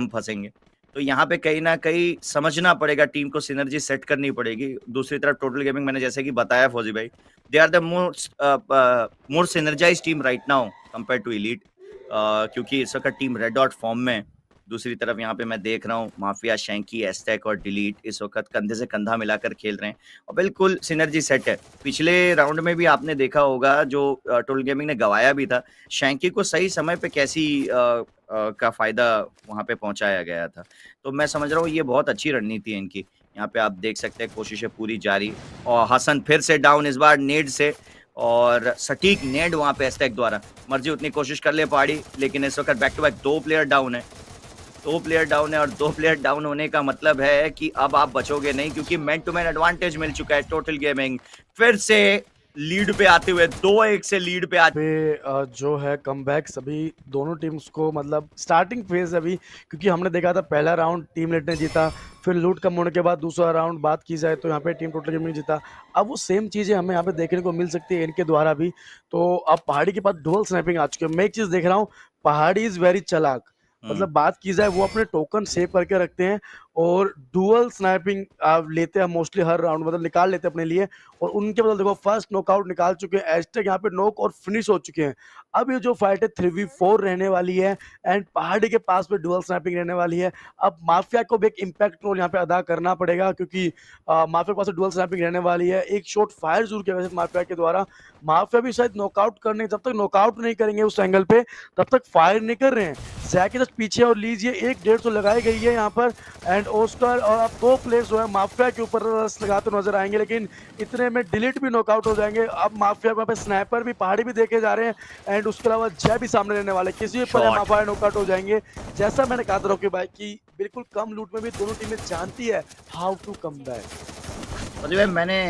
हम फंसेंगे। तो यहाँ पे कहीं ना कहीं समझना पड़ेगा, टीम को सिनर्जी सेट करनी पड़ेगी। दूसरी तरफ टोटल गेमिंग, मैंने जैसे कि बताया फौजी भाई, they are the more synergise team right now compare to elite, क्योंकि इस वक्त टीम रेड डॉट फॉर्म में है। दूसरी तरफ यहाँ पे मैं देख रहा हूँ माफिया, शैंकी, एस्टेक और डिलीट इस वक्त कंधे से कंधा मिलाकर खेल रहे हैं और बिल्कुल सिनर्जी सेट है। पिछले राउंड में भी आपने देखा होगा जो टोटल गेमिंग ने गवाया भी था, शैंकी को सही समय पे कैसी का फायदा वहां पे पहुंचाया गया था। तो मैं समझ रहा हूँ ये बहुत अच्छी रणनीति है इनकी। यहाँ पे आप देख सकते हैं कोशिशें पूरी जारी, और हसन फिर से डाउन, इस बार नेड से, और सटीक नेड वहां पे एस्टेक द्वारा। मर्जी उतनी कोशिश कर ले पहाड़ी, लेकिन इस वक्त back to back 2 player down है। 2 प्लेयर डाउन है, और 2 प्लेयर डाउन होने का मतलब है कि अब आप बचोगे नहीं, क्योंकि मैन टू मैन एडवांटेज मिल चुका है। टोटल गेमिंग फिर से लीड पे आते हुए 2-1 से लीड पे जो है कमबैक सभी दोनों टीम्स को, मतलब स्टार्टिंग फेज अभी, क्योंकि हमने देखा था पहला राउंड टीम लेट ने जीता, फिर लूट कम होने के बाद दूसरा राउंड बात की जाए तो यहाँ पे टीम टोटल गेमिंग ने जीता। अब वो सेम चीज़ें हमें यहाँ पे देखने को मिल सकती है इनके द्वारा भी। तो अब पहाड़ी के पास डुअल स्नैपिंग आ चुके हैं। मैं एक चीज़ देख रहा हूँ, पहाड़ी इज़ वेरी चालाक। मतलब बात की जाए, वो अपने टोकन सेव करके रखते हैं और डुअल स्नाइपिंग लेते हैं मोस्टली हर राउंड, मतलब निकाल लेते हैं अपने लिए। और उनके बदल देखो फर्स्ट नॉकआउट निकाल चुके हैं, एस्टेक यहाँ पे नॉक और फिनिश हो चुके हैं। अब ये जो फाइट है 3v4 रहने वाली है, एंड पहाड़ी के पास में डुअल स्नाइपिंग रहने वाली है। अब माफिया को भी एक इम्पैक्ट रोल यहाँ पे अदा करना पड़ेगा, क्योंकि माफिया के पास डुअल स्नाइपिंग रहने वाली है। एक शॉट फायर जरूर किया वैसे माफिया के द्वारा, माफिया भी शायद नॉकआउट करने, जब तक नॉकआउट नहीं करेंगे उस एंगल पे तब तक फायर नहीं कर रहे हैं। जैके जस्ट पीछे और लीजिए 1-1.5 तो लगाई गई है यहाँ पर, एंड ओस्कर और अब 2 प्लेयर्स जो है माफिया के ऊपर रस लगाते नजर आएंगे, लेकिन इतने में डिलीट भी नॉकआउट हो जाएंगे। अब माफिया पे स्नैपर भी पहाड़ी भी देखे जा रहे हैं, एंड उसके अलावा जय भी सामने रहने वाले, किसी भी पर माफिया नॉकआउट हो जाएंगे। जैसा मैंने कहा था रोकी भाई कि बिल्कुल कम लूट में भी दोनों टीमें जानती है हाउ टू कम बैक। मैंने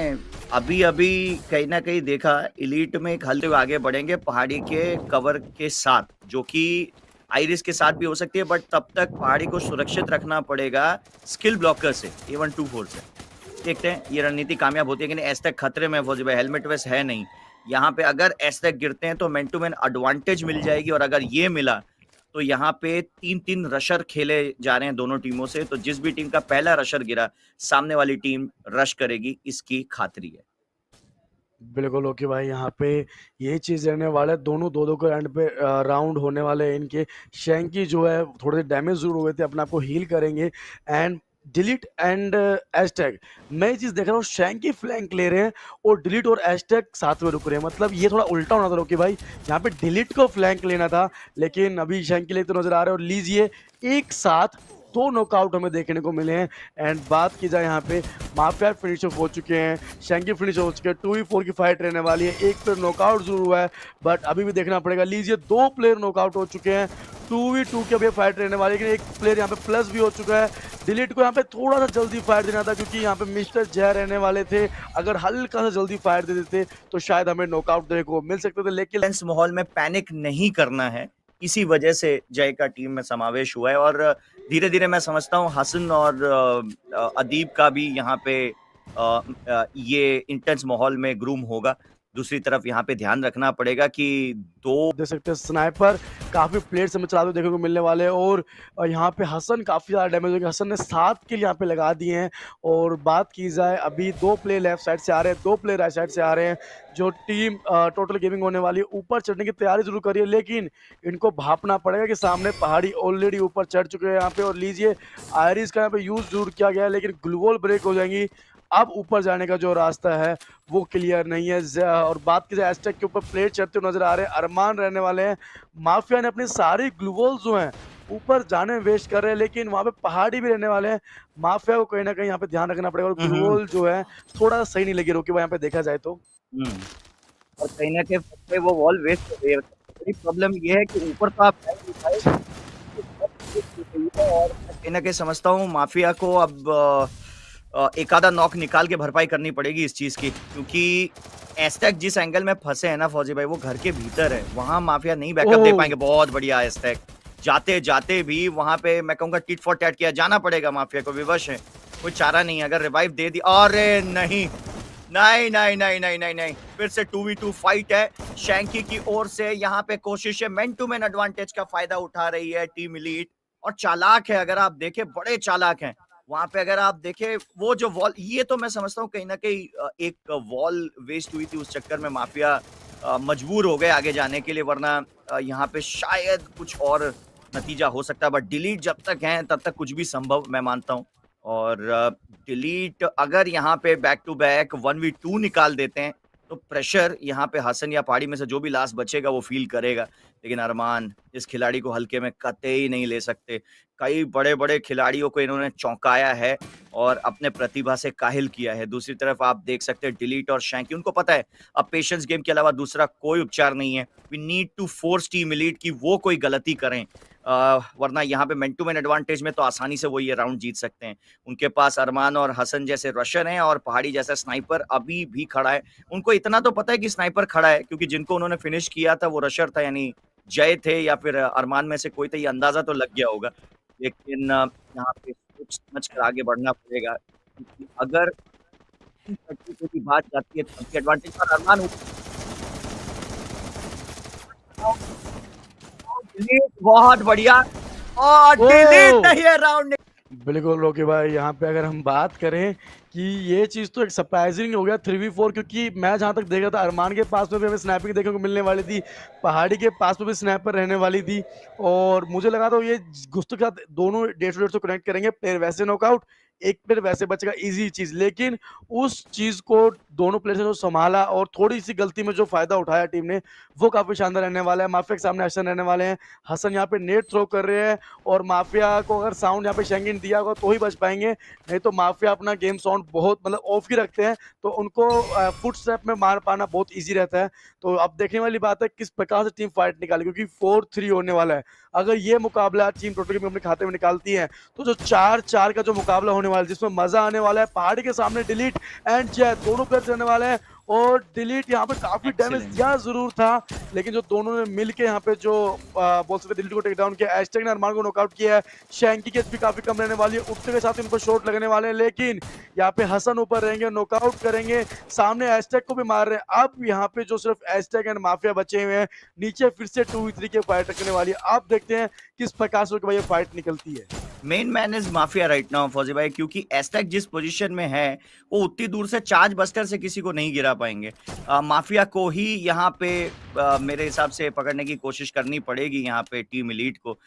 अभी अभी कहीं ना कहीं देखा, इलीट में खेलते हुए आगे बढ़ेंगे पहाड़ी के कवर के साथ, जो कि आइरिस के साथ भी हो सकती है, बट तब तक पहाड़ी को सुरक्षित रखना पड़ेगा स्किल ब्लॉकर से, A124 से। देखते हैं ये रणनीति कामयाब होती है कि नहीं। एस्टेक खतरे में फौजी भाई, हेलमेट वेस्ट है नहीं यहाँ पे। अगर एस्टेक गिरते हैं तो मैन टू मैन एडवांटेज मिल जाएगी, और अगर ये मिला तो यहाँ पे 3-3 रशर खेले जा रहे हैं दोनों टीमों से। तो जिस भी टीम का पहला रशर गिरा, सामने वाली टीम रश करेगी, इसकी खातरी है। बिल्कुल ओके भाई, यहाँ पे यही चीज़ रहने वाला है। दोनों दो के एंड पे राउंड होने वाले हैं इनके। शैंकी जो है थोड़े डेमेज जरूर हुए थे, अपने आप को हील करेंगे। एंड डिलीट एंड एस्टैग, मैं ये चीज़ देख रहा हूँ, शैंकी फ्लैंक ले रहे हैं और डिलीट और एस्टैग साथ में रुक रहे हैं। मतलब ये थोड़ा उल्टा होना था रोकी भाई, यहाँ पे डिलीट को फ्लैंक लेना था, लेकिन अभी शैंकी लेते नजर आ रहे हैं। और लीजिए एक साथ 2 नॉकआउट हमें देखने को मिले हैं। एंड बात की जाए यहाँ पे माफिया फिनिश हो चुके हैं, शैंकी फिनिश हो चुके हैं, 2v4 की फाइट रहने वाली है। एक प्लेयर नॉकआउट जरूर हुआ है, बट अभी भी देखना पड़ेगा। लीजिए 2 प्लेयर नॉकआउट हो चुके हैं, 2v2 की अभी फाइट रहने वाली है, लेकिन एक प्लेयर यहाँ पे प्लस भी हो चुका है। डिलीट को यहाँ पे थोड़ा सा जल्दी फायर देना था, क्योंकि यहाँ पे मिस्टर जय रहने वाले थे। अगर हल्का सा जल्दी फायर दे देते तो शायद हमें नॉकआउट देखने को मिल सकते थे, लेकिन इस माहौल में पैनिक नहीं करना है, इसी वजह से जय का टीम में समावेश हुआ है। और धीरे धीरे मैं समझता हूँ हसन और अदीब का भी यहाँ पे ये इंटेंस माहौल में ग्रूम होगा। दूसरी तरफ यहाँ पे ध्यान रखना पड़ेगा कि 2 देख सकते हैं स्नाइपर काफी प्लेयर्स हमें चलाते हुए देखने को मिलने वाले हैं। और यहाँ पे हसन काफी ज्यादा डैमेज हो गया, हसन ने 7 किल यहाँ पे लगा दिए हैं। और बात की जाए, अभी 2 प्लेयर लेफ्ट साइड से आ रहे हैं, 2 प्लेयर राइट साइड से आ रहे हैं। जो टीम टोटल गेमिंग होने वाली है ऊपर चढ़ने की तैयारी जरूर करिए, लेकिन इनको भापना पड़ेगा कि सामने पहाड़ी ऑलरेडी ऊपर चढ़ चुके हैं यहाँ पे। और लीजिए आयरिस का यहाँ पे यूज जरूर किया गया है, लेकिन ग्लूवल ब्रेक हो जाएंगी। अब ऊपर जाने का जो रास्ता है वो क्लियर नहीं है। और बात की जाए एस्टेक के ऊपर प्लेट चढ़ते हुए नजर आ रहे हैं, अरमान रहने वाले हैं। माफिया ने अपनी सारी ग्लूवल्स जो हैं ऊपर जाने में वेस्ट कर रहे हैं, लेकिन वहाँ पे पहाड़ी भी रहने वाले हैं। माफिया को कहीं ना कहीं यहाँ पे ध्यान रखना पड़ेगा। और ग्लूवल जो है थोड़ा सही नहीं लगी रोके भाई यहाँ पे देखा जाए तो। और कहीं ना कहीं वो वॉल वेस्ट हो गई है। बड़ी प्रॉब्लम ये है कि ऊपर तो आप और कहीं ना कहीं समझता हूँ माफिया को अब एक आधा नॉक निकाल के भरपाई करनी पड़ेगी इस चीज की, क्योंकि एस्टेक जिस एंगल में फंसे हैं ना फौजी भाई, वो घर के भीतर है, वहां माफिया नहीं बैकअप दे पाएंगे। बहुत बढ़िया एस्टेक, जाते जाते भी वहां पे मैं कहूंगा टिट फॉर टैट किया जाना पड़ेगा माफिया को, विवश है, कोई चारा नहीं। अगर रिवाइव दे दी, अरे नहीं नहीं नहीं नहीं नहीं नहीं नहीं, फिर से 2v2 फाइट है शैंकी की ओर से। यहाँ पे कोशिश है, मैन टू मैन एडवांटेज का फायदा उठा रही है टीम इलीट। और चालाक है, अगर आप देखें बड़े चालाक हैं। वहाँ पे अगर आप देखें वो जो वॉल, ये तो मैं समझता हूँ कहीं न कहीं एक वॉल वेस्ट हुई थी, उस चक्कर में माफिया मजबूर हो गए आगे जाने के लिए, वरना यहाँ पे शायद कुछ और नतीजा हो सकता है, बट डिलीट जब तक हैं तब तक कुछ भी संभव मैं मानता हूँ। और डिलीट अगर यहाँ पे बैक टू बैक 1v2 निकाल देते हैं, तो प्रेशर यहाँ पे हसन या पहाड़ी में से जो भी लास्ट बचेगा वो फ़ील करेगा। लेकिन अरमान इस खिलाड़ी को हल्के में कतई नहीं ले सकते। कई बड़े-बड़े खिलाड़ियों को इन्होंने चौंकाया है और अपने प्रतिभा से काहिल किया है। दूसरी तरफ आप देख सकते हैं डिलीट और शैंकी, उनको पता है अब पेशेंस गेम के अलावा दूसरा कोई उपचार नहीं है। We need to force team elite कि वो कोई गलती करें। वरना यहाँ पे मैन टू मैन एडवांटेज में तो आसानी से वो ये राउंड जीत सकते हैं। उनके पास अरमान और हसन जैसे रशर हैं और पहाड़ी जैसा स्नाइपर अभी भी खड़ा है। उनको इतना तो पता है कि स्नाइपर खड़ा है, क्योंकि जिनको उन्होंने फिनिश किया था वो रशर था, यानी जय थे या फिर अरमान में से कोई था, ये अंदाज़ा तो लग गया होगा। लेकिन यहाँ पे सोच समझ कर आगे बढ़ना पड़ेगा, क्योंकि अगर की बात जाती है तो एडवांटेज पर अरमान डिलीट बहुत बढ़िया और डिलीट ओह! नहीं है राउंड। बिल्कुल, रोकी भाई, यहाँ पे अगर हम बात करें कि ये चीज़ तो एक सरप्राइज़िंग हो गया 3v4, क्योंकि मैं जहाँ तक देख रहा था अरमान के पास में भी हमें स्नैपिंग देखने को मिलने वाली थी, पहाड़ी के पास में भी स्नैपर रहने वाली थी और मुझे लगा था ये गुस्तु के साथ दोनों 150-150 कनेक्ट करेंगे, प्लेयर वैसे नॉकआउट, एक प्लेयर वैसे बचेगा, ईज़ी चीज़। लेकिन उस चीज़ को दोनों प्लेयर ने जो सँभाला और थोड़ी-सी गलती में जो फ़ायदा उठाया टीम ने, वो काफ़ी शानदार रहने वाला है। माफिया के सामने हसन रहने वाले हैं, हसन यहाँ पे नेट थ्रो कर रहे हैं और माफिया को अगर साउंड यहाँ पे शेंगिन दिया होगा तो ही बच पाएँगे, नहीं तो माफिया अपना गेम साउंड बहुत मतलब ऑफ ही रखते हैं, तो उनको फुटस्टेप में मार पाना बहुत ईज़ी रहता है। तो अब देखने वाली बात है किस प्रकार से टीम फाइट निकाले, क्योंकि 4-3 होने वाला है। अगर ये मुकाबला टीम टोटल गेमिंग अपने खाते में निकालती है, तो जो 4-4 का जो मुकाबला होने वाला है, जिसमें मज़ा आने वाला है, पहाड़ी के सामने डिलीट एंड जय दोनों प्लेयर्स रहने वाले हैं और डिलीट यहाँ पे काफ़ी डैमेज एक्सीलेंट। दिया ज़रूर था, लेकिन जो दोनों ने मिल के यहाँ पे जो बोल सकते हैं डिलीट को टेक डाउन किया, एस्टेक ने अरमान को नॉकआउट किया है, शैंकी की एचपी काफ़ी कम रहने वाली है, उठने के साथ इनको शॉट लगने वाले हैं, लेकिन यहाँ पे हसन ऊपर रहेंगे, नॉकआउट करेंगे, सामने एस्टेक को भी मार रहे हैं। अब यहाँ पे जो सिर्फ एस्टेक एंड माफिया बचे हुए हैं, नीचे फिर से 2v3 की फाइट रखने वाली है। आप देखते हैं किस प्रकार से भाई ये फाइट निकलती है। Main man is mafia right now फौजी भाई, क्योंकि एस्टेक जिस पोजीशन में है वो उतनी दूर से चार्ज बस्टर से किसी को नहीं गिरा पाएंगे। माफिया को ही यहाँ पे मेरे हिसाब से पकड़ने की कोशिश करनी पड़ेगी यहाँ पे टीम एलीट को।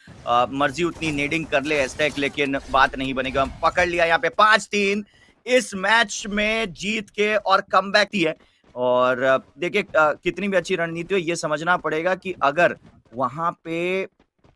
मर्जी उतनी नेडिंग कर ले एस्टेक, लेकिन बात नहीं बनेगा। हम पकड़ लिया यहाँ पे 5-3 इस मैच में जीत के और कमबैक ही है। और देखिए कितनी भी अच्छी रणनीति हो, ये समझना पड़ेगा कि अगर वहां पे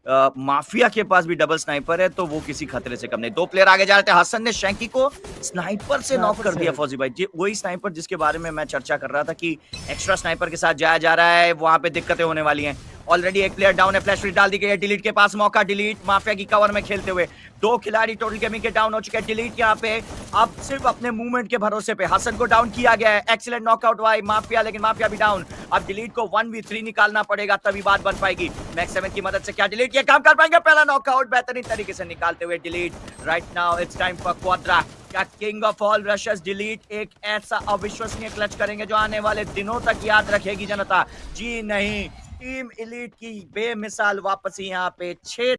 माफिया के पास भी डबल स्नाइपर है तो वो किसी खतरे से कम नहीं। 2 प्लेयर आगे जा रहे थे, हसन ने शैंकी को स्नाइपर से नॉक कर दिया फौजी भाई। वही स्नाइपर जिसके बारे में मैं चर्चा कर रहा था कि एक्स्ट्रा स्नाइपर के साथ जाया जा रहा है, वहां पे दिक्कतें होने वाली हैं। ऑलरेडी एक प्लेयर डाउन है, फ्लैश फ्री डाल दी गई है, डिलीट के पास मौका, डिलीट माफिया की कवर में खेलते हुए 2 खिलाड़ी टोटल गेमिंग के डाउन हो चुके हैं। डिलीट यहाँ पे अब सिर्फ अपने मूवमेंट के भरोसे पे हसन को डाउन किया गया है। एक्सीलेंट नॉकआउट हुआ है माफिया, लेकिन माफिया भी डाउन। अब डिलीट को 1v3 निकालना पड़ेगा, तभी बात बन पाएगी। मैक्स 7 की मदद से क्या डिलीट ये काम कर पाएंगे? पहला नॉकआउट बेहतरीन तरीके से निकालते हुए delete. Right now it's time for Quadra. क्या किंग ऑफ ऑल रशर्स डिलीट एक ऐसा अविश्वसनीय क्लच करेंगे जो आने वाले दिनों तक याद रखेगी जनता? जी नहीं, टीम एलीट की बेमिसाल वापसी यहाँ पे 6